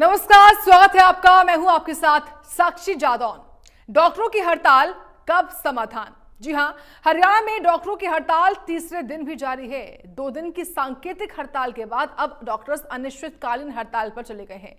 नमस्कार, स्वागत है आपका। मैं हूं आपके साथ साक्षी जादौन। डॉक्टरों की हड़ताल कब समाधान? जी हां, हरियाणा में डॉक्टरों की हड़ताल तीसरे दिन भी जारी है। 2 दिन की सांकेतिक हड़ताल के बाद अब डॉक्टर्स अनिश्चितकालीन हड़ताल पर चले गए हैं।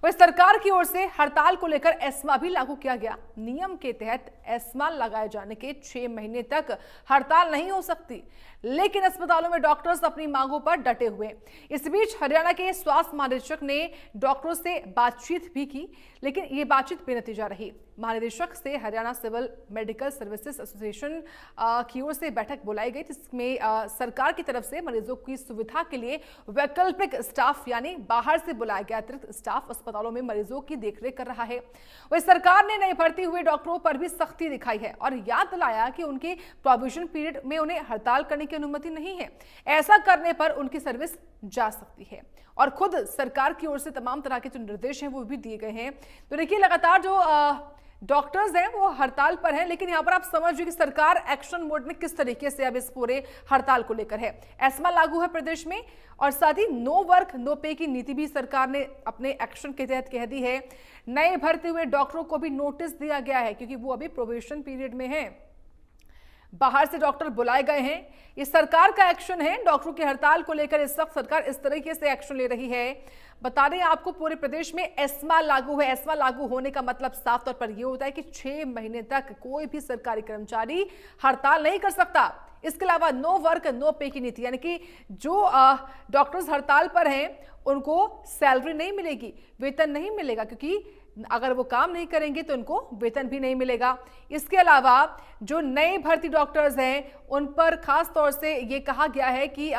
वही सरकार की ओर से हड़ताल को लेकर एस्मा भी लागू किया गया। नियम के तहत एस्मा लगाए जाने के 6 महीने तक हड़ताल नहीं हो सकती, लेकिन अस्पतालों में डॉक्टर्स अपनी मांगों पर डटे हुए। इस बीच हरियाणा के स्वास्थ्य महानिदेशक ने डॉक्टरों से बातचीत भी की, लेकिन ये बातचीत बेनतीजा रही। महानिदेशक से Haryana civil medical services association की ओर से बैठक बुलाई गई, जिसमें सरकार की तरफ से मरीजों की सुविधा के लिए वैकल्पिक स्टाफ यानी बाहर से बुलाया गया अतिरिक्त स्टाफ अस्पतालों में मरीजों की देखरेख कर रहा है। वही सरकार ने नए भर्ती हुए डॉक्टरों पर भी सख्ती दिखाई है और याद दिलाया कि उनके प्रोविजन पीरियड में उन्हें हड़ताल करने की अनुमति नहीं है। ऐसा करने पर उनकी सर्विस जा सकती है और खुद सरकार की ओर से तमाम तरह के जो निर्देश हैं वो भी दिए गए हैं। तो देखिए, लगातार जो डॉक्टर्स हैं वो हड़ताल पर हैं, लेकिन यहाँ पर आप समझिए कि सरकार एक्शन मोड में किस तरीके से अब इस पूरे हड़ताल को लेकर है। एस्मा लागू है प्रदेश में और साथ ही नो वर्क नो पे की नीति भी सरकार ने अपने एक्शन के तहत कह दी है। नए भर्ती हुए डॉक्टरों को भी नोटिस दिया गया है क्योंकि वो अभी प्रोबेशन पीरियड में है। बाहर से डॉक्टर बुलाए गए हैं। ये सरकार का एक्शन है। डॉक्टरों की हड़ताल को लेकर इस वक्त सरकार इस तरीके से एक्शन ले रही है। बता दें आपको, पूरे प्रदेश में एस्मा लागू है। एस्मा लागू होने का मतलब साफ तौर पर यह होता है कि 6 महीने तक कोई भी सरकारी कर्मचारी हड़ताल नहीं कर सकता। इसके अलावा नो वर्क नो पे की नीति, यानी कि जो डॉक्टर्स हड़ताल पर हैं उनको सैलरी नहीं मिलेगी, वेतन नहीं मिलेगा, क्योंकि अगर वो काम नहीं करेंगे तो उनको वेतन भी नहीं मिलेगा। इसके अलावा जो नए भर्ती डॉक्टर्स हैं उन पर खास तौर से ये कहा गया है कि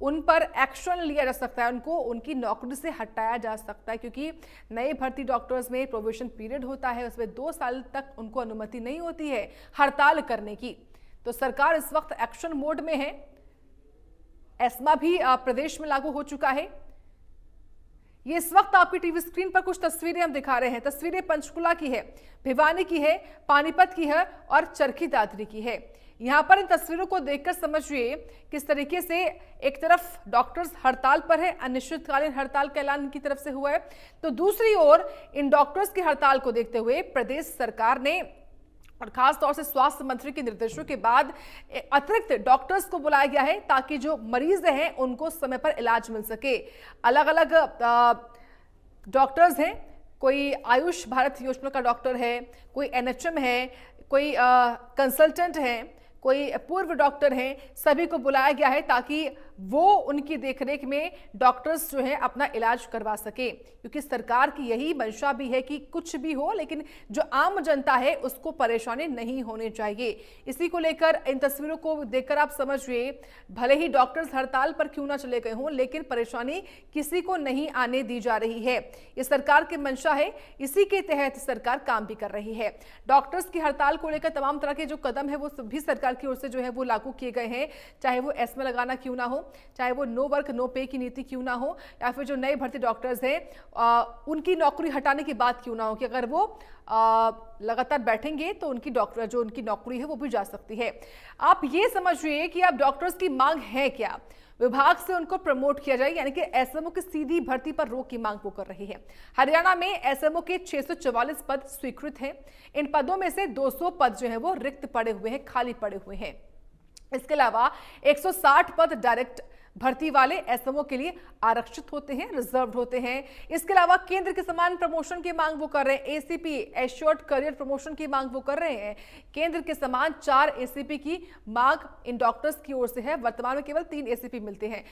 उन पर एक्शन लिया जा सकता है, उनको उनकी नौकरी से हटाया जा सकता है, क्योंकि नए भर्ती डॉक्टर्स में प्रोबेशन पीरियड होता है, उसमें 2 साल तक उनको अनुमति नहीं होती है हड़ताल करने की। तो सरकार इस वक्त एक्शन मोड में है। एस्मा भी प्रदेश में लागू हो चुका है। ये इस वक्त आपकी टीवी स्क्रीन पर कुछ तस्वीरें हम दिखा रहे हैं। तस्वीरें पंचकुला की है, भिवानी की है, पानीपत की है और चरखी दादरी की है। यहां पर इन तस्वीरों को देखकर समझिए किस तरीके से एक तरफ डॉक्टर्स हड़ताल पर है, अनिश्चितकालीन हड़ताल का ऐलान इनकी तरफ से हुआ है, तो दूसरी ओर इन डॉक्टर्स की हड़ताल को देखते हुए प्रदेश सरकार ने और खास तौर से स्वास्थ्य मंत्री के निर्देशों के बाद अतिरिक्त डॉक्टर्स को बुलाया गया है ताकि जो मरीज हैं उनको समय पर इलाज मिल सके। अलग अलग डॉक्टर्स हैं, कोई आयुष भारत योजना का डॉक्टर है, कोई एनएचएम है, कोई कंसल्टेंट है, कोई पूर्व डॉक्टर हैं, सभी को बुलाया गया है ताकि वो उनकी देखरेख में डॉक्टर्स जो है अपना इलाज करवा सके, क्योंकि सरकार की यही मंशा भी है कि कुछ भी हो लेकिन जो आम जनता है उसको परेशानी नहीं होनी चाहिए। इसी को लेकर इन तस्वीरों को देखकर आप समझिए, भले ही डॉक्टर्स हड़ताल पर क्यों ना चले गए हों, लेकिन परेशानी किसी को नहीं आने दी जा रही है। ये सरकार की मंशा है, इसी के तहत सरकार काम भी कर रही है। डॉक्टर्स की हड़ताल को लेकर तमाम तरह के जो कदम है वो सभी सरकार की ओर से जो है वो लागू किए गए हैं, चाहे वो एस्मा लगाना क्यों ना हो, चाहे वो नो वर्क नो पे की नीति क्यों ना हो, या फिर जो नए भर्ती डॉक्टर्स हैं उनकी नौकरी हटाने की बात क्यों ना हो कि अगर वो लगातार बैठेंगे तो उनकी नौकरी है वो भी जा सकती है। आप ये समझिए कि अब डॉक्टर्स की मांग है क्या, विभाग से उनको प्रमोट किया जाए, यानी कि एसएमओ की सीधी भर्ती पर रोक की मांग वो कर रही है। हरियाणा में एसएमओ के 644 पद स्वीकृत हैं। इन पदों में से 200 पद जो है वो रिक्त पड़े हुए हैं, खाली पड़े हुए हैं। इसके अलावा 160 पद डायरेक्ट भर्ती वाले एसएमओ के लिए आरक्षित होते हैं, रिजर्व्ड होते हैं। इसके अलावा केंद्र के समान प्रमोशन की मांग वो कर रहे हैं, एसीपी एश्योर्ड करियर प्रमोशन की मांग वो कर रहे हैं। केंद्र के समान 4 एसीपी की मांग इन डॉक्टर्स की ओर से है। वर्तमान में केवल 3 एसीपी मिलते हैं।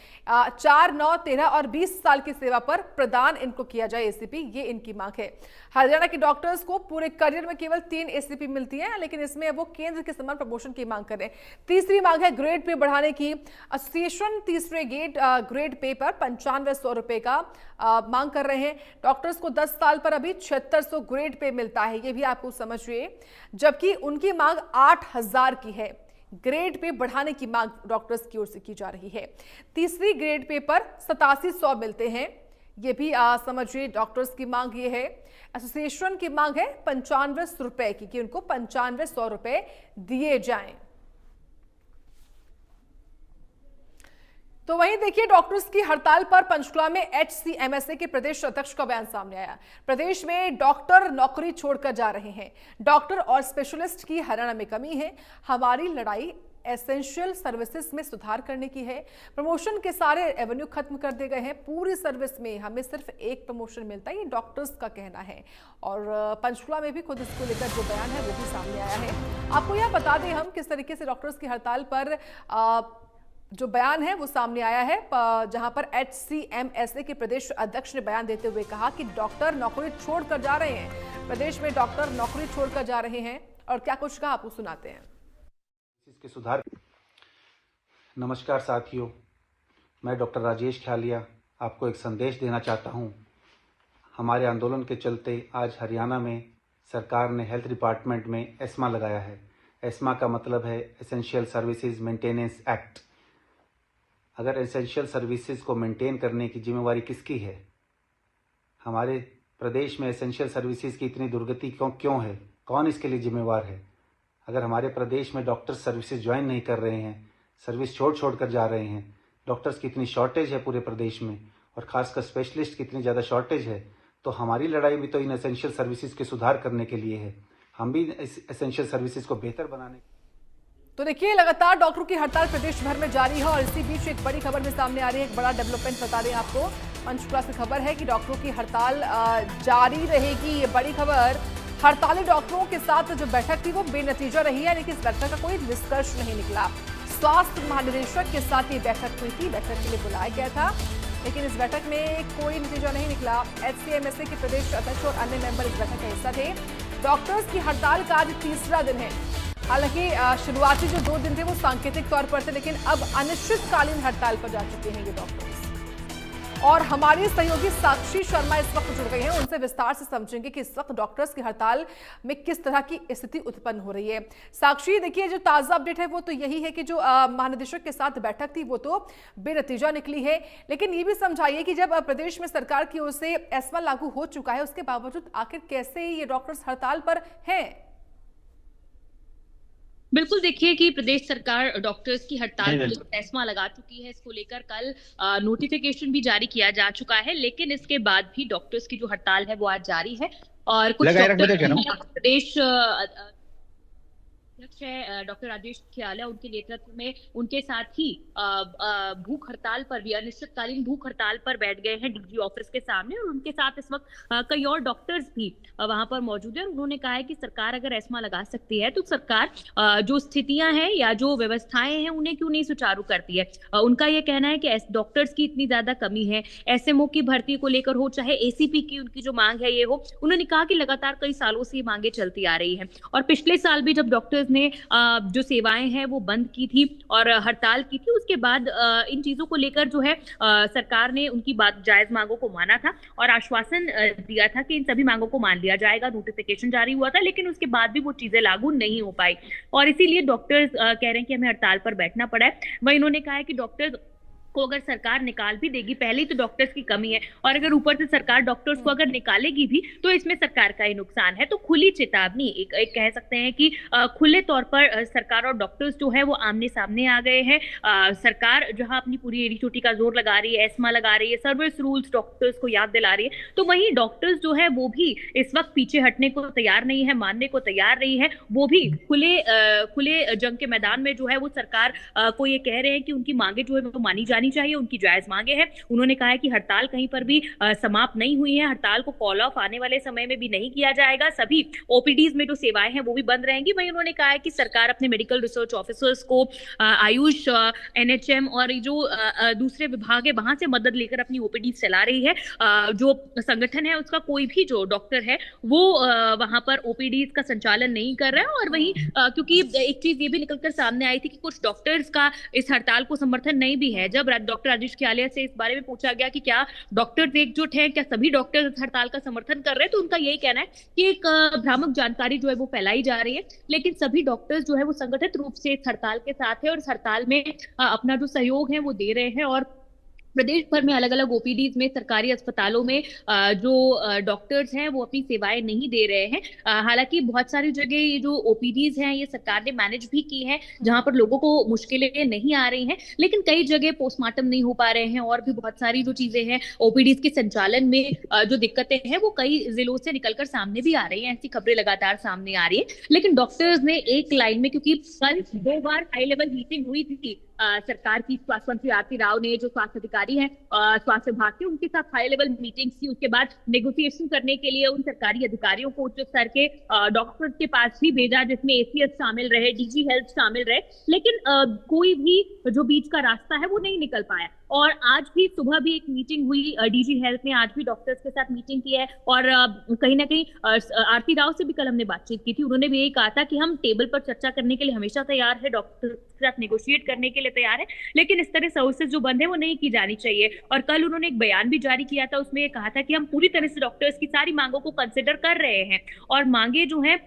4, 9, 13 और 20 साल की सेवा पर प्रदान इनको किया जाए एसीपी, ये इनकी मांग है। हरियाणा के डॉक्टर्स को पूरे करियर में केवल 3 एसीपी मिलती है, लेकिन इसमें वो केंद्र के समान प्रमोशन की मांग कर रहे हैं। तीसरी मांग है ग्रेड पे बढ़ाने की। एसोसिएशन तीसरे ग्रेड पे पर 9500 रुपए का मांग कर रहे हैं। डॉक्टर्स को 10 साल पर अभी 7600 ग्रेड पे मिलता है, ये भी आपको समझिए, जबकि उनकी मांग 8000 की है। ग्रेड पे बढ़ाने की मांग डॉक्टर्स की ओर से की जा रही है। तीसरी ग्रेड पे पर 8700 मिलते हैं, ये भी समझिए डॉक्टर्स की मांग ये है। एसोसिएशन की मांग है 9500 रुपए की, कि उनको 9500 रुपए दिए जाएं। तो वहीं देखिए, डॉक्टर्स की हड़ताल पर पंचकुला में HCMSA के प्रदेश अध्यक्ष का बयान सामने आया। प्रदेश में डॉक्टर नौकरी छोड़कर जा रहे हैं। डॉक्टर और स्पेशलिस्ट की हरियाणा में कमी है। हमारी लड़ाई एसेंशियल सर्विसेज में सुधार करने की है। प्रमोशन के सारे एवेन्यू खत्म कर दिए गए हैं। पूरी सर्विस में हमें सिर्फ एक प्रमोशन मिलता है, ये डॉक्टर्स का कहना है। और पंचकुला में भी खुद इसको लेकर जो बयान है वो भी सामने आया है। आपको यह बता दें हम किस तरीके से डॉक्टर्स की हड़ताल पर जो बयान है वो सामने आया है, जहां पर HCMSA के प्रदेश अध्यक्ष ने बयान देते हुए कहा कि डॉक्टर नौकरी छोड़कर जा रहे हैं। प्रदेश में डॉक्टर नौकरी छोड़कर जा रहे हैं और क्या कुछ कहा आपको सुनाते हैं। इसके सुधार। नमस्कार साथियों, मैं डॉक्टर राजेश ख्यालिया आपको एक संदेश देना चाहता हूं। हमारे आंदोलन के चलते आज हरियाणा में सरकार ने हेल्थ डिपार्टमेंट में एस्मा लगाया है। एस्मा का मतलब है एसेंशियल सर्विसेज मेंटेनेंस एक्ट। अगर एसेंशियल सर्विसेज को मेंटेन करने की जिम्मेवारी किसकी है? हमारे प्रदेश में एसेंशियल सर्विसेज की इतनी दुर्गति क्यों है? कौन इसके लिए जिम्मेवार है? अगर हमारे प्रदेश में डॉक्टर्स सर्विसेज ज्वाइन नहीं कर रहे हैं, सर्विस छोड़ कर जा रहे हैं, डॉक्टर्स की इतनी शॉर्टेज है पूरे प्रदेश में और खासकर स्पेशलिस्ट की इतनी ज़्यादा शॉर्टेज है, तो हमारी लड़ाई भी तो इन एसेंशियल सर्विसेज के सुधार करने के लिए है। हम भी इस एसेंशियल सर्विसेज को बेहतर बनाने। तो देखिए, लगातार डॉक्टरों की हड़ताल प्रदेश भर में जारी है और इसी बीच एक बड़ी खबर भी सामने आ रही है। एक बड़ा डेवलपमेंट बता दें आपको, पंचकुला से खबर है कि डॉक्टरों की हड़ताल जारी रहेगी। ये बड़ी खबर। हड़ताली डॉक्टरों के साथ जो बैठक थी वो बेनतीजा रही है, लेकिन इस बैठक का कोई निष्कर्ष नहीं निकला। स्वास्थ्य महानिदेशक के साथ ये बैठक हुई थी, बैठक के लिए बुलाया गया था, लेकिन इस बैठक में कोई नतीजा नहीं निकला। HCMSA के प्रदेश अध्यक्ष और अन्य मेंबर इस बैठक का हिस्सा थे। डॉक्टर्स की हड़ताल का आज तीसरा दिन है। हालांकि शुरुआती जो 2 दिन थे वो सांकेतिक तौर पर थे, लेकिन अब अनिश्चितकालीन हड़ताल पर जा चुके हैं ये डॉक्टर्स। और हमारी सहयोगी साक्षी शर्मा इस वक्त जुड़ गई हैं, उनसे विस्तार से समझेंगे कि इस वक्त डॉक्टर्स की हड़ताल में किस तरह की स्थिति उत्पन्न हो रही है। साक्षी, देखिए, जो ताजा अपडेट है वो तो यही है कि जो महानिदेशक के साथ बैठक थी वो तो बेनतीजा निकली है, लेकिन ये भी समझाइए कि जब प्रदेश में सरकार की ओर से एस्मा लागू हो चुका है, उसके बावजूद आखिर कैसे ये डॉक्टर्स हड़ताल पर हैं? बिल्कुल, देखिए कि प्रदेश सरकार डॉक्टर्स की हड़ताल पर एस्मा लगा चुकी है। इसको लेकर कल नोटिफिकेशन भी जारी किया जा चुका है, लेकिन इसके बाद भी डॉक्टर्स की जो हड़ताल है वो आज जारी है। और कुछ प्रदेश अध्यक्ष है डॉक्टर राजेश ख्यालिया, उनके नेतृत्व में उनके साथ ही भूख हड़ताल पर भी, अनिश्चितकालीन भूख हड़ताल पर बैठ गए हैं DG ऑफिस के सामने। और उनके साथ इस वक्त कई और डॉक्टर्स भी वहां पर मौजूद है। उन्होंने कहा है कि सरकार अगर एस्मा लगा सकती है तो सरकार जो स्थितियां हैं या जो व्यवस्थाएं हैं उन्हें क्यों नहीं सुचारू करती है। उनका यह कहना है कि डॉक्टर्स की इतनी ज्यादा कमी है, SMO की भर्ती को लेकर हो, चाहे ACP की उनकी जो मांग है ये हो। उन्होंने कहा कि लगातार कई सालों से ये मांगे चलती आ रही है और पिछले साल भी जब डॉक्टर्स ने जो सेवाएं हैं वो बंद की थी और हड़ताल की थी, उसके बाद इन चीजों को लेकर जो है सरकार ने उनकी बात जायज मांगों को माना था और आश्वासन दिया था कि इन सभी मांगों को मान लिया जाएगा। नोटिफिकेशन जारी हुआ था, लेकिन उसके बाद भी वो चीजें लागू नहीं हो पाई और इसीलिए डॉक्टर्स कह रहे हैं कि हमें हड़ताल पर बैठना पड़ा है। वहीं इन्होंने कहा है कि डॉक्टर्स को अगर सरकार निकाल भी देगी, पहले ही तो डॉक्टर्स की कमी है और अगर ऊपर से सरकार डॉक्टर्स को अगर निकालेगी भी तो इसमें सरकार का ही नुकसान है। तो खुली चेतावनी, एक कह सकते हैं कि खुले तौर पर सरकार और डॉक्टर्स जो है वो आमने सामने आ गए हैं। सरकार जहां अपनी पूरी एड़ी चोटी का जोर लगा रही है, एस्मा लगा रही है, सर्विस रूल्स डॉक्टर्स को याद दिला रही है, तो वहीं डॉक्टर्स जो है वो भी इस वक्त पीछे हटने को तैयार नहीं है, मानने को तैयार नहीं है। वो भी खुले जंग के मैदान में जो है वो सरकार को ये कह रहे हैं कि उनकी मांगे जो है वो मानी जानी चाहिए, उनकी जायज मांगे हैं। उन्होंने कहा है कि हड़ताल कहीं पर भी समाप्त नहीं हुई है, हड़ताल को कॉल ऑफ आने वाले समय में भी नहीं किया जाएगा, सभी OPDs में जो सेवाएं हैं वो भी बंद रहेंगी। वहीं उन्होंने कहा है कि सरकार अपने मेडिकल रिसर्च ऑफिसर्स को आयुष, NHM और जो दूसरे विभाग है वहां से मदद लेकर अपनी OPDs चला रही है। जो संगठन है उसका कोई भी जो डॉक्टर है वो वहां पर OPDs का संचालन नहीं कर रहा है। और वहीं क्योंकि एक चीज ये भी निकलकर सामने आई थी कि कुछ डॉक्टर्स का इस हड़ताल को समर्थन नहीं भी है। जब डॉक्टर राजेश ख्यालिया से इस बारे में पूछा गया कि क्या डॉक्टर्स एकजुट हैं, क्या सभी डॉक्टर्स इस हड़ताल का समर्थन कर रहे हैं, तो उनका यही कहना है कि एक भ्रामक जानकारी जो है वो फैलाई जा रही है, लेकिन सभी डॉक्टर्स जो है वो संगठित रूप से इस हड़ताल के साथ है और इस हड़ताल में अपना जो सहयोग है वो दे रहे हैं और प्रदेश भर में अलग अलग ओपीडीज में, सरकारी अस्पतालों में जो डॉक्टर्स हैं वो अपनी सेवाएं नहीं दे रहे हैं। हालांकि बहुत सारी जगह ये जो ओपीडीज हैं ये सरकार ने मैनेज भी की है, जहां पर लोगों को मुश्किलें नहीं आ रही हैं, लेकिन कई जगह पोस्टमार्टम नहीं हो पा रहे हैं और भी बहुत सारी जो चीजें हैं ओपीडीज के संचालन में जो दिक्कतें हैं वो कई जिलों से निकलकर सामने भी आ रही हैं। ऐसी खबरें लगातार सामने आ रही है, लेकिन डॉक्टर्स ने एक लाइन में, क्योंकि कल 2 बार हाई लेवल मीटिंग हुई थी सरकार की, स्वास्थ्य मंत्री आरती राव ने, जो स्वास्थ्य अधिकारी हैं स्वास्थ्य विभाग के, उनके साथ हाई लेवल मीटिंग्स की। उसके बाद नेगोशिएशन करने के लिए उन सरकारी अधिकारियों को उच्च स्तर के डॉक्टर्स के पास भी भेजा, जिसमें एसीएस शामिल रहे, डीजी हेल्थ शामिल रहे, लेकिन कोई भी जो बीच का रास्ता है वो नहीं निकल पाया। और आज भी सुबह भी एक मीटिंग हुई, डीजी हेल्थ ने आज भी डॉक्टर्स के साथ मीटिंग की है, और कहीं ना कहीं आरती राव से भी कल हमने बातचीत की थी, उन्होंने भी यही कहा था कि हम टेबल पर चर्चा करने के लिए हमेशा तैयार है, डॉक्टर्स के साथ नेगोशिएट करने के लिए तैयार है, लेकिन इस तरह सर्विसेज जो बंद है वो नहीं की जानी चाहिए। और कल उन्होंने एक बयान भी जारी किया था, उसमें ये कहा था कि हम पूरी तरह से डॉक्टर्स की सारी मांगों को कंसिडर कर रहे हैं और मांगे जो है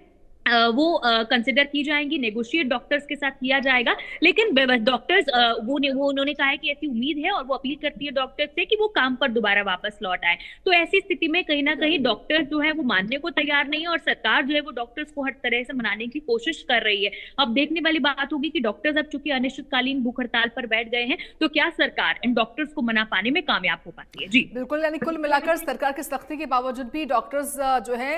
वो कंसिडर की जाएंगी, नेगोशिएट डॉक्टर्स के साथ किया जाएगा। लेकिन डॉक्टर्स वो उन्होंने कहा है कि ऐसी उम्मीद है और वो अपील करती है डॉक्टर्स से कि वो काम पर दोबारा वापस लौट आए। तो ऐसी स्थिति में कहीं ना कहीं डॉक्टर्स जो है वो मानने को तैयार नहीं है और सरकार जो है वो डॉक्टर्स को हर तरह से मनाने की कोशिश कर रही है। अब देखने वाली बात होगी कि डॉक्टर्स अब चूंकि अनिश्चितकालीन भूख हड़ताल पर बैठ गए हैं, तो क्या सरकार इन डॉक्टर्स को मना पाने में कामयाब हो पाती है। जी बिल्कुल, यानी कुल मिलाकर सरकार की सख्ती के बावजूद भी डॉक्टर्स जो है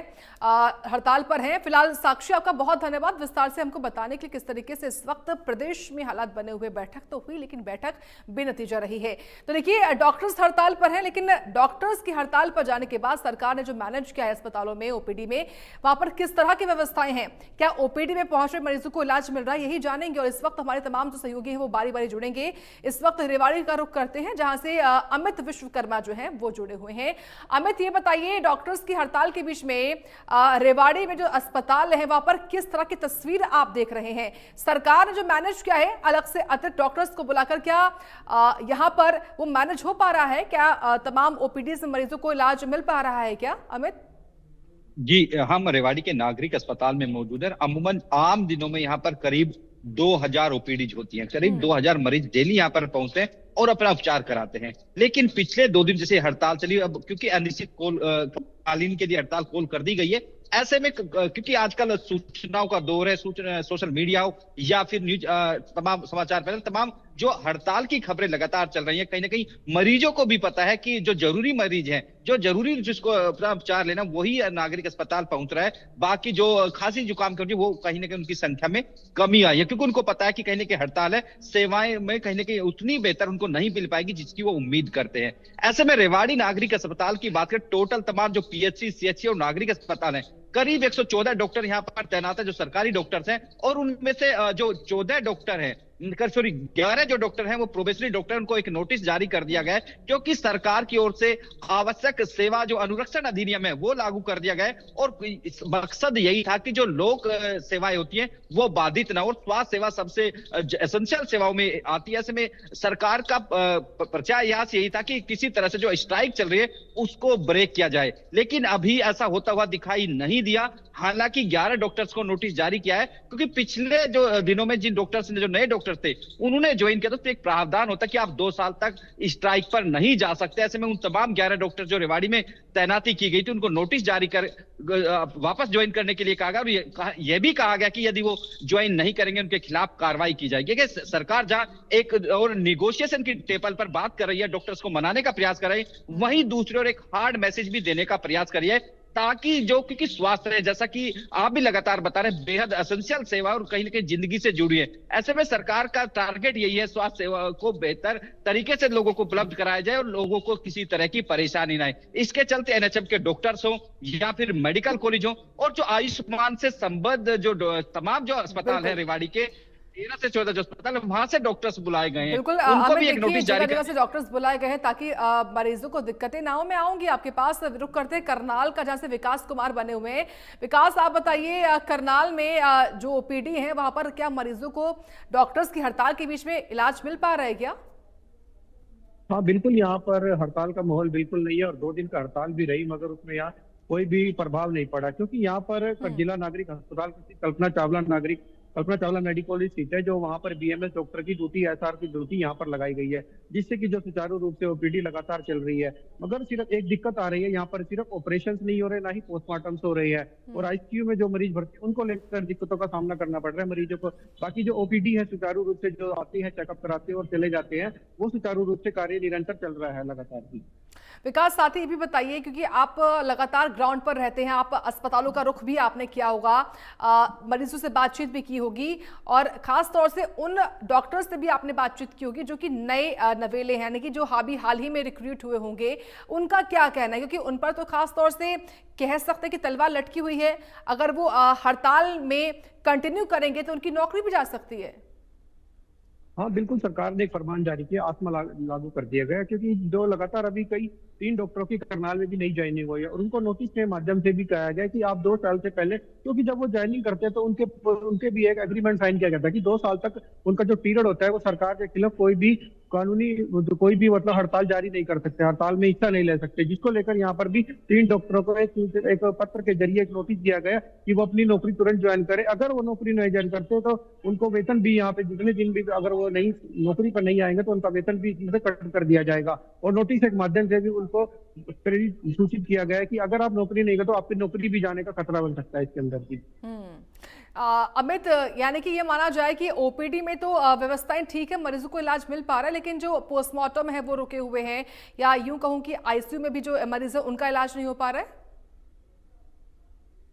हड़ताल पर हैं। फिलहाल साक्षी, आपका बहुत धन्यवाद विस्तार से हमको बताने के लिए किस तरीके से इस वक्त प्रदेश में हालात बने हुए। बैठक तो हुई लेकिन बैठक बेनतीजा रही है। तो देखिए, डॉक्टर्स हड़ताल पर हैं, लेकिन डॉक्टर्स की हड़ताल पर जाने के बाद सरकार ने जो मैनेज किया है अस्पतालों में, ओपीडी में, वहां पर किस तरह की व्यवस्थाएं हैं, क्या ओपीडी में पहुंच रहे मरीजों को इलाज मिल रहा है, यही जानेंगे। और इस वक्त हमारे तमाम जो सहयोगी हैं वो बारी बारी जुड़ेंगे। इस वक्त रेवाड़ी का रुख करते हैं, जहां से अमित विश्वकर्मा जो है वो जुड़े हुए हैं। अमित, ये बताइए, डॉक्टर्स की हड़ताल के बीच में रेवाड़ी में जो अस्पताल है वहां पर किस तरह की तस्वीर आप देख रहे हैं? सरकार ने जो मैनेज किया है अलग से अतिरिक्त डॉक्टर्स को बुलाकर, क्या यहां पर वो मैनेज हो पा रहा है? क्या तमाम ओपीडी से मरीजों को इलाज मिल पा रहा है क्या, अमित? जी, हम रेवाड़ी के नागरिक अस्पताल में मौजूद है। अमूमन आम दिनों में यहाँ पर करीब 2000 ओपीडीज होती हैं, करीब 2000 मरीज डेली यहाँ पर पहुंचते हैं और अपना उपचार कराते हैं। लेकिन पिछले 2 दिन जैसे हड़ताल चली, अब क्योंकि अनिश्चितकालीन के लिए हड़ताल कॉल कर दी गई है, ऐसे में क्योंकि आजकल सूचनाओं का दौर है, सोशल मीडिया हो या फिर न्यूज, तमाम समाचार पैनल, तमाम जो हड़ताल की खबरें लगातार चल रही हैं, कहीं ना कहीं मरीजों को भी पता है कि जो जरूरी मरीज हैं, जो जरूरी जिसको अपना उपचार लेना, वही नागरिक अस्पताल पहुंच रहा है। बाकी जो खांसी जुकाम कर वो कहीं ना कहीं उनकी संख्या में कमी आई है, क्योंकि उनको पता है कि कहीं ना कहीं हड़ताल है, सेवाएं में कहीं ना कहीं उतनी बेहतर उनको नहीं मिल पाएगी जिसकी वो उम्मीद करते हैं। ऐसे में रेवाड़ी नागरिक अस्पताल की बात करें, टोटल तमाम जो पीएचसी, सीएचसी और नागरिक अस्पताल है, करीब 114 डॉक्टर यहाँ पर तैनात है, जो सरकारी डॉक्टर्स हैं। और उनमें से जो 14 डॉक्टर हैं, 11 जो डॉक्टर हैं वो प्रोबेशनरी डॉक्टर, उनको एक नोटिस जारी कर दिया गया है, क्योंकि सरकार की ओर से आवश्यक सेवा जो अनुरक्षण अधिनियम है वो लागू कर दिया गया है। और मकसद यही था कि जो लोक सेवाएं होती हैं वो बाधित ना हो, और स्वास्थ्य सेवा सबसे एसेंशियल सेवाओं में आती है। ऐसे में सरकार का प्रयास यही था कि किसी तरह से जो स्ट्राइक चल रही है उसको ब्रेक किया जाए, लेकिन अभी ऐसा होता हुआ दिखाई नहीं दिया। हालांकि 11 डॉक्टर्स को नोटिस जारी किया है, क्योंकि पिछले जो दिनों में जिन डॉक्टर्स ने, जो नए डॉक्टर थे, उन्होंने ज्वाइन किया तो एक प्रावधान होता कि आप 2 साल तक स्ट्राइक पर नहीं जा सकते। ऐसे में उन तमाम 11 डॉक्टर जो रेवाड़ी में तैनाती की गई थी, उनको नोटिस जारी कर वापस ज्वाइन करने के लिए कहा गया, और यह भी कहा गया कि यदि वो ज्वाइन नहीं करेंगे उनके खिलाफ कार्रवाई की जाएगी। सरकार जहां एक और निगोशिएशन की टेबल पर बात कर रही है, डॉक्टर्स को मनाने का प्रयास कर रही है, वहीं दूसरी ओर एक हार्ड मैसेज भी देने का प्रयास कर रही है, ताकि जो, क्योंकि स्वास्थ्य है, जैसा कि आप भी लगातार बता रहे हैं, बेहद एसेंशियल सेवा और कहीं ना कहीं जिंदगी से जुड़ी है। ऐसे में सरकार का टारगेट यही है, स्वास्थ्य सेवा को बेहतर तरीके से लोगों को उपलब्ध कराया जाए और लोगों को किसी तरह की परेशानी ना आए। इसके चलते एनएचएम के डॉक्टर्स हो या फिर मेडिकल कॉलेज हो और जो आयुष्मान से संबद्ध जो तमाम जो अस्पताल है रेवाड़ी के, 13 से 14 जो अस्पताल, वहां से डॉक्टर्स बुलाए गए हैं। बिल्कुल, उनको भी एक नोटिस जारी जगह से डॉक्टर्स बुलाए गए हैं ताकि मरीजों को दिक्कतें ना हो। मैं आऊंगी आपके पास, रुक करते हैं करनाल का, जहां से विकास कुमार बने हुए हैं। विकास, आप बताइए, करनाल में जो ओपीडी है वहां पर क्या मरीजों को डॉक्टर्स की हड़ताल के बीच में इलाज मिल पा रहा है क्या? हाँ बिल्कुल, यहाँ पर हड़ताल का माहौल बिल्कुल नहीं है और 2 दिन का हड़ताल भी रही, मगर उसमें यहाँ कोई भी प्रभाव नहीं पड़ा, क्योंकि यहाँ पर जिला नागरिक अस्पताल, कल्पना चावला नागरिक कल्पना चावला मेडिकल स्थित है, जो वहां पर बीएमएस डॉक्टर की ड्यूटी, एसआर की ड्यूटी यहाँ पर लगाई गई है, जिससे कि जो सुचारू रूप से ओपीडी लगातार चल रही है। मगर सिर्फ एक दिक्कत आ रही है, यहाँ पर सिर्फ ऑपरेशन नहीं हो रहे, ना ही पोस्टमार्टम हो रही है, और आईसीयू में जो मरीज भर्ती उनको लेकर दिक्कतों का सामना करना पड़ रहा है मरीजों को। बाकी जो ओपीडी है सुचारू रूप से जो आती है, चेकअप कराते हैं और चले जाते हैं, वो सुचारू रूप से कार्य निरंतर चल रहा है लगातार ही। विकास, साथ ही ये भी बताइए, क्योंकि आप लगातार ग्राउंड पर रहते हैं, आप अस्पतालों का रुख भी आपने किया होगा, मरीजों से बातचीत भी की होगी, और खास तौर से उन डॉक्टर्स से भी आपने बातचीत की होगी जो कि नए नवेले हैं, यानी कि जो हाल ही में रिक्रूट हुए होंगे, उनका क्या कहना है? क्योंकि उन पर तो खास तौर से कह सकते हैं कि तलवार लटकी हुई है, अगर वो हड़ताल में कंटिन्यू करेंगे तो उनकी नौकरी भी जा सकती है। हाँ बिल्कुल, सरकार ने एक फरमान जारी किया, आत्मा लागू कर दिया गया, क्योंकि जो लगातार अभी कई 3 डॉक्टरों की करनाल में भी नई ज्वाइनिंग हुई है, और उनको नोटिस के माध्यम से भी कहा गया कि आप 2 साल से पहले, क्योंकि जब वो ज्वाइनिंग करते हैं तो उनके भी एक एग्रीमेंट साइन किया जाता है कि 2 साल तक उनका जो पीरियड होता है वो सरकार के खिलाफ कोई भी कानूनी कोई भी मतलब हड़ताल जारी नहीं कर सकते, हड़ताल में हिस्सा नहीं ले सकते, जिसको लेकर यहाँ पर भी 3 डॉक्टरों को एक पत्र के जरिए एक नोटिस दिया गया कि वो अपनी नौकरी तुरंत ज्वाइन करे। अगर वो नौकरी नहीं ज्वाइन करते तो उनको वेतन भी यहाँ पे जितने दिन भी अगर वो नहीं नौकरी पर नहीं आएंगे तो उनका वेतन भी इसमें से कट कर दिया जाएगा, और नोटिस के माध्यम से भी उनको प्रेरित सूचित किया गया है कि अगर आप नौकरी नहीं करते तो आपकी नौकरी भी जाने का खतरा बन सकता है इसके अंदर की। अमित, यानी कि ये माना जाए कि ओपीडी में तो व्यवस्थाएं ठीक है, मरीजों को इलाज मिल पा रहा है, लेकिन जो पोस्टमार्टम है वो रुके हुए हैं, या यूं कहूं कि आईसीयू में भी जो मरीज है उनका इलाज नहीं हो पा रहा है।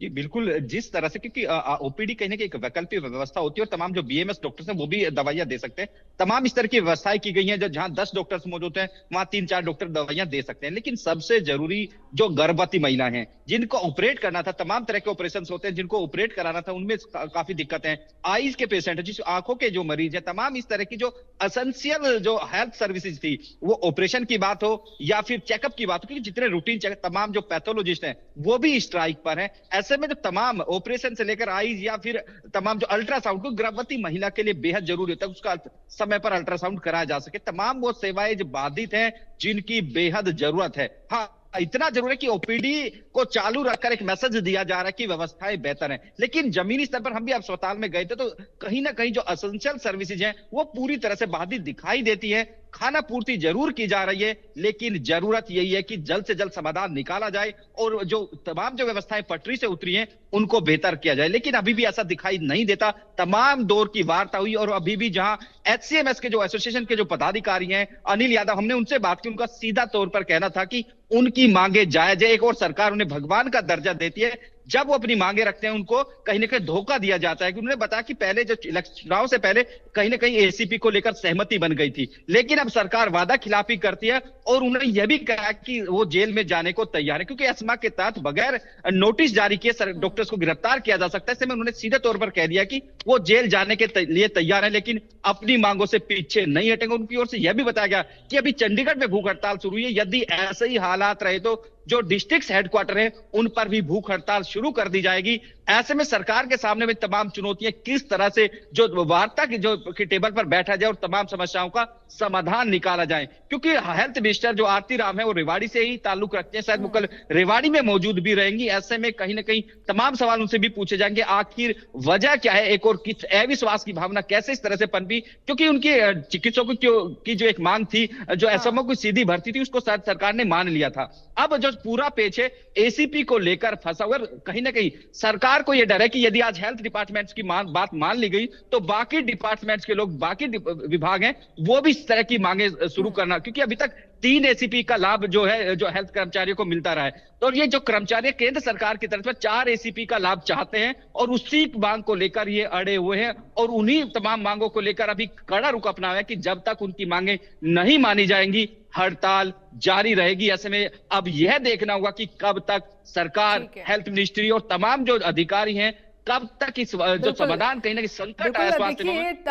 जी बिल्कुल, जिस तरह से, क्योंकि ओपीडी कहीं ना कहीं एक वैकल्पिक व्यवस्था होती है और तमाम जो बीएमएस डॉक्टर्स हैं वो भी दवाइयां दे सकते हैं। तमाम इस तरह की व्यवस्थाएं की गई हैं, जहां 10 डॉक्टर्स मौजूद हैं वहां 3-4 डॉक्टर दवाइयां दे सकते हैं। लेकिन सबसे जरूरी जो गर्भवती महिला हैं, जिनको ऑपरेट करना था, तमाम तरह के ऑपरेशन होते हैं जिनको ऑपरेट कराना था, उनमें काफी दिक्कत है। आईज के पेशेंट है, जिस आंखों के जो मरीज है, तमाम इस तरह की जो असेंशियल जो हेल्थ सर्विसेज थी, वो ऑपरेशन की बात हो या फिर चेकअप की बात हो, क्योंकि जितने रूटीन चेकअप, तमाम जो पैथोलॉजिस्ट हैं वो भी स्ट्राइक पर हैं। ऐसे में जो तमाम ऑपरेशन से लेकर आईज या फिर तमाम जो अल्ट्रासाउंड, को गर्भवती महिला के लिए बेहद जरूरी होता है उसका समय पर अल्ट्रासाउंड कराया जा सके, तमाम वो सेवाएं जो बाधित हैं जिनकी बेहद जरूरत है। हाँ, इतना जरूर है कि ओपीडी को चालू रखकर एक मैसेज दिया जा रहा है कि व्यवस्थाएं बेहतर हैं, लेकिन जमीनी स्तर पर हम भी अस्पताल में गए थे तो कहीं ना कहीं जो एसेंशियल सर्विसेज हैं वो पूरी तरह से बाधित दिखाई देती है। खाना पूर्ति जरूर की जा रही है, लेकिन जरूरत यही है कि जल्द से जल्द समाधान निकाला जाए और जो तमाम जो व्यवस्थाएं पटरी से उतरी हैं उनको बेहतर किया जाए। लेकिन अभी भी ऐसा दिखाई नहीं देता। तमाम दौर की वार्ता हुई और अभी भी जहां एचसीएमएस के जो एसोसिएशन के जो पदाधिकारी हैं, अनिल यादव, हमने उनसे बात की, उनका सीधा तौर पर कहना था कि उनकी मांगे जायज है। एक और सरकार उन्हें भगवान का दर्जा देती है, जब वो अपनी मांगे रखते हैं उनको कहीं ना कहीं धोखा दिया जाता है। कि उन्होंने बताया कि पहले जो चुनाव से पहले कहीं ना कहीं एसीपी को लेकर सहमति बन गई थी, लेकिन अब सरकार वादा खिलाफी करती है और उन्होंने यह भी कहा कि वो जेल में जाने को तैयार है, क्योंकि एस्मा के तहत बगैर नोटिस जारी किए डॉक्टर्स को गिरफ्तार किया जा सकता है। ऐसे में उन्होंने सीधे तौर पर कह दिया कि वो जेल जाने के लिए तैयार है, लेकिन अपनी मांगों से पीछे नहीं हटेंगे। उनकी ओर से यह भी बताया गया कि अभी चंडीगढ़ में भूख हड़ताल शुरू हुई है, यदि ऐसे ही हालात रहे तो जो डिस्ट्रिक्ट हेडक्वार्टर है उन पर भी भूख हड़ताल शुरू कर दी जाएगी। ऐसे में सरकार के सामने में तमाम चुनौतियां, किस तरह से जो वार्ता की टेबल पर बैठा जाए और तमाम समस्याओं का समाधान निकाला जाए, क्योंकि हेल्थ मिनिस्टर जो आरती राम है वो रेवाड़ी से ही ताल्लुक रखते हैं, शायद वो कल रेवाड़ी में मौजूद भी रहेंगी। ऐसे में कहीं ना कहीं तमाम सवाल उनसे भी पूछे जाएंगे, आखिर वजह क्या है, एक और किस अविश्वास की भावना कैसे इस तरह से पनपी, क्योंकि उनकी चिकित्सकों की जो एक मांग थी, जो एसएमओ की सीधी भर्ती थी, उसको शायद सरकार ने मान लिया था। अब जो पूरा पेच है एसीपी को लेकर फंसा हुआ, कहीं ना कहीं सरकार को यह डर है कि यदि आज हेल्थ डिपार्टमेंट्स की बात मान ली गई तो बाकी डिपार्टमेंट्स के लोग, बाकी विभाग हैं, वो भी इस तरह की मांगे शुरू करना, क्योंकि अभी तक 3 एसीपी का लाभ जो है जो हेल्थ कर्मचारियों को मिलता रहा है, तो ये जो कर्मचारी केंद्र सरकार की तरफ से 4 एसीपी का लाभ चाहते हैं और उसी मांग को लेकर ये अड़े हुए हैं और उन्हीं तमाम मांगों को लेकर अभी कड़ा रुख अपनाया है कि जब तक उनकी मांगे नहीं मानी जाएंगी हड़ताल जारी रहेगी। ऐसे में अब यह देखना होगा कि कब तक सरकार, हेल्थ मिनिस्ट्री और तमाम जो अधिकारी हैं, कब तक इस जो समाधान कहीं ना कहीं संकट आया स्वास्थ्य में,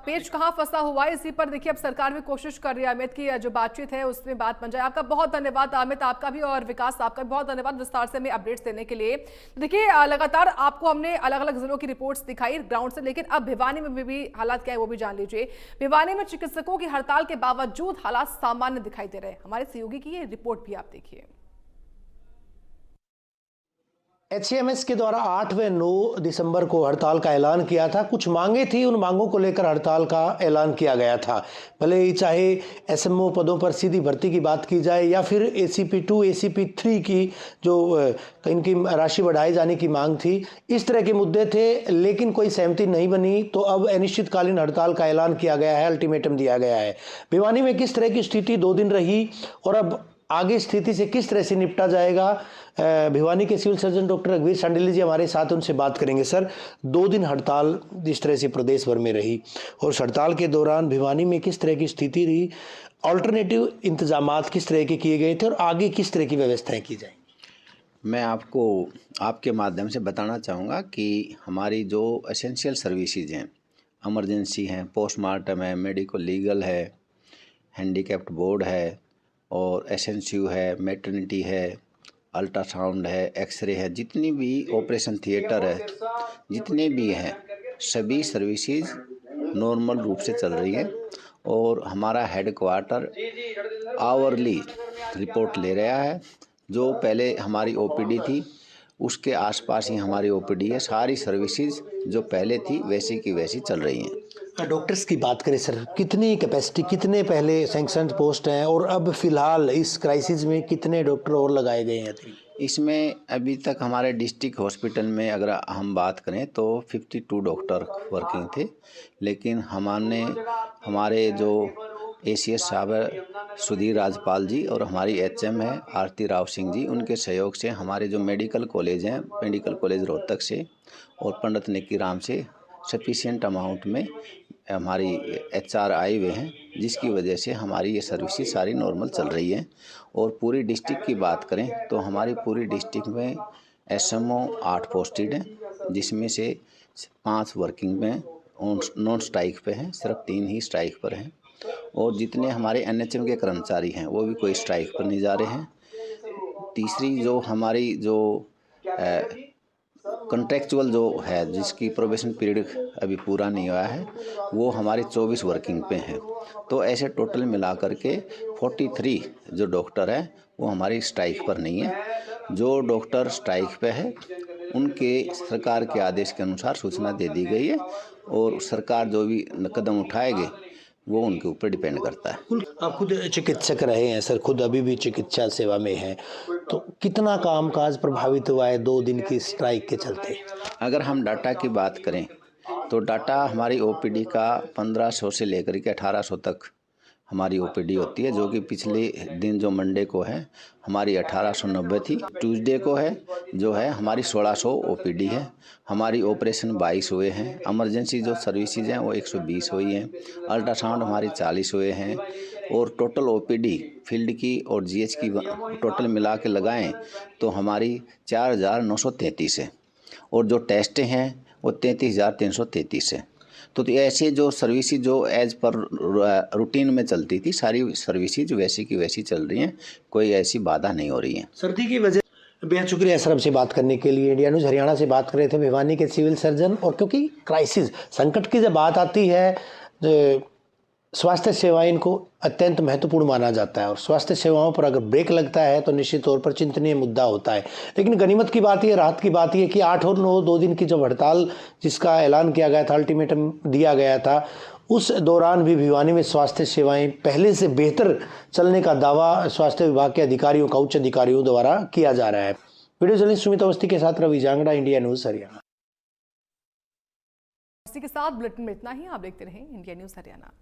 पेच कहां फंसा हुआ है, इसी पर देखिए अब सरकार भी कोशिश कर रही है अमित की जो बातचीत है उसमें बात बन जाए। आपका बहुत धन्यवाद अमित, आपका भी और विकास आपका भी बहुत धन्यवाद विस्तार से हमें अपडेट्स देने के लिए। देखिए लगातार आपको हमने अलग अलग जिलों की रिपोर्ट्स दिखाई ग्राउंड से, लेकिन अब भिवानी में भी हालात क्या है वो भी जान लीजिए। भिवानी में चिकित्सकों की हड़ताल के बावजूद हालात सामान्य दिखाई दे रहे हैं। हमारे सहयोगी की ये रिपोर्ट भी आप देखिए। एचसीएमएस के द्वारा 8 व 9 दिसंबर को हड़ताल का ऐलान किया था। कुछ मांगे थी, उन मांगों को लेकर हड़ताल का ऐलान किया गया था। भले ही चाहे एसएमओ पदों पर सीधी भर्ती की बात की जाए या फिर एसीपी 2 एसीपी 3 की जो इनकी राशि बढ़ाए जाने की मांग थी, इस तरह के मुद्दे थे, लेकिन कोई सहमति नहीं बनी। तो अब अनिश्चितकालीन हड़ताल का ऐलान किया गया है, अल्टीमेटम दिया गया है। भिवानी में किस तरह की स्थिति 2 दिन रही और अब आगे स्थिति से किस तरह से निपटा जाएगा, भिवानी के सिविल सर्जन डॉक्टर रघुवीर शांडिल्य जी हमारे साथ, उनसे बात करेंगे। सर, 2 दिन हड़ताल जिस तरह से प्रदेश भर में रही और उस हड़ताल के दौरान भिवानी में किस तरह की स्थिति रही, ऑल्टरनेटिव इंतजामात किस तरह के किए गए थे और आगे किस तरह की व्यवस्थाएं की जाए? मैं आपको आपके माध्यम से बताना चाहूँगा कि हमारी जो एसेंशियल सर्विसेज हैं, इमरजेंसी हैं, पोस्टमार्टम है, मेडिको लीगल है, हैंडीकैप्ड बोर्ड है और एसएनसीयू है, मैटरनिटी है, अल्ट्रासाउंड है, एक्सरे है, जितनी भी ऑपरेशन थिएटर है, जितने भी हैं, सभी सर्विसेज नॉर्मल रूप से चल रही हैं और हमारा हेडक्वार्टर आवरली रिपोर्ट ले रहा है। जो पहले हमारी ओपीडी थी उसके आसपास ही हमारी ओपीडी है। सारी सर्विसेज जो पहले थी वैसी की वैसी चल रही हैं। डॉक्टर्स की बात करें सर, कितनी कैपेसिटी, कितने पहले सैंक्शन पोस्ट हैं और अब फिलहाल इस क्राइसिस में कितने डॉक्टर और लगाए गए हैं? इसमें अभी तक हमारे डिस्ट्रिक्ट हॉस्पिटल में अगर हम बात करें तो 52 डॉक्टर वर्किंग थे, लेकिन हमारे जो एसीएस साहब है सुधीर राजपाल जी और हमारी एचएम है आरती राव सिंह जी, उनके सहयोग से हमारे जो मेडिकल कॉलेज हैं, मेडिकल कॉलेज रोहतक से और पंडित निक्की राम से सफिशिएंट अमाउंट में हमारी एचआर आए हुए हैं, जिसकी वजह से हमारी ये सर्विसेज सारी नॉर्मल चल रही है। और पूरी डिस्ट्रिक्ट की बात करें तो हमारी पूरी डिस्ट्रिक्ट में एसएमओ 8 पोस्टेड हैं, जिसमें से 5 वर्किंग में नॉन स्ट्राइक पे हैं, सिर्फ 3 ही स्ट्राइक पर हैं। और जितने हमारे एनएचएम के कर्मचारी हैं वो भी कोई स्ट्राइक पर नहीं जा रहे हैं। तीसरी जो हमारी जो कॉन्ट्रेक्चुअल जो है, जिसकी प्रोबेशन पीरियड अभी पूरा नहीं हुआ है, वो हमारे 24 वर्किंग पे हैं। तो ऐसे टोटल मिला करके 43 जो डॉक्टर है वो हमारी स्ट्राइक पर नहीं है। जो डॉक्टर स्ट्राइक पे है उनके सरकार के आदेश के अनुसार सूचना दे दी गई है और सरकार जो भी कदम उठाएगी वो उनके ऊपर डिपेंड करता है। आप खुद चिकित्सक रहे हैं सर, खुद अभी भी चिकित्सा सेवा में हैं, तो कितना कामकाज प्रभावित हुआ है 2 दिन की स्ट्राइक के चलते? अगर हम डाटा की बात करें तो डाटा हमारी ओपीडी का 1500 से लेकर के 1800 तक हमारी ओपीडी होती है, जो कि पिछले दिन जो मंडे को है हमारी 1890 थी। ट्यूसडे को है जो है हमारी 1600 ओपीडी है। हमारी ऑपरेशन 22 हुए हैं। इमरजेंसी जो सर्विसेज हैं वो 120 हुई हैं। अल्ट्रासाउंड हमारी 40 हुए हैं और टोटल ओपीडी फील्ड की और जीएच की टोटल मिला के लगाएं तो हमारी 4933 है और जो टेस्ट हैं वो 33,333 है। तो ऐसे जो सर्विसेज जो एज पर रूटीन में चलती थी, सारी सर्विसेज वैसी की वैसी चल रही हैं, कोई ऐसी बाधा नहीं हो रही है। सर्दी की वजह बेहद शुक्रिया सर हमसे बात करने के लिए। इंडिया न्यूज़ हरियाणा से बात कर रहे थे भिवानी के सिविल सर्जन। और क्योंकि क्राइसिस संकट की जब बात आती है, स्वास्थ्य सेवाएं इनको अत्यंत महत्वपूर्ण माना जाता है और स्वास्थ्य सेवाओं पर अगर ब्रेक लगता है तो निश्चित तौर पर चिंतनीय मुद्दा होता है। लेकिन गनीमत की बात, ये राहत की बात ये कि 8 और 9 2 दिन की जब हड़ताल जिसका ऐलान किया गया था, अल्टीमेटम दिया गया था, उस दौरान भी भिवानी में स्वास्थ्य सेवाएं पहले से बेहतर चलने का दावा स्वास्थ्य विभाग के अधिकारियों का, उच्च अधिकारियों द्वारा किया जा रहा है। वीडियो जर्नलिस्ट सुमित अवस्थी के साथ रवि जांगड़ा, इंडिया न्यूज़ हरियाणा। इसी के साथ बुलेटिन में इतना ही। आप देखते रहें इंडिया न्यूज़ हरियाणा।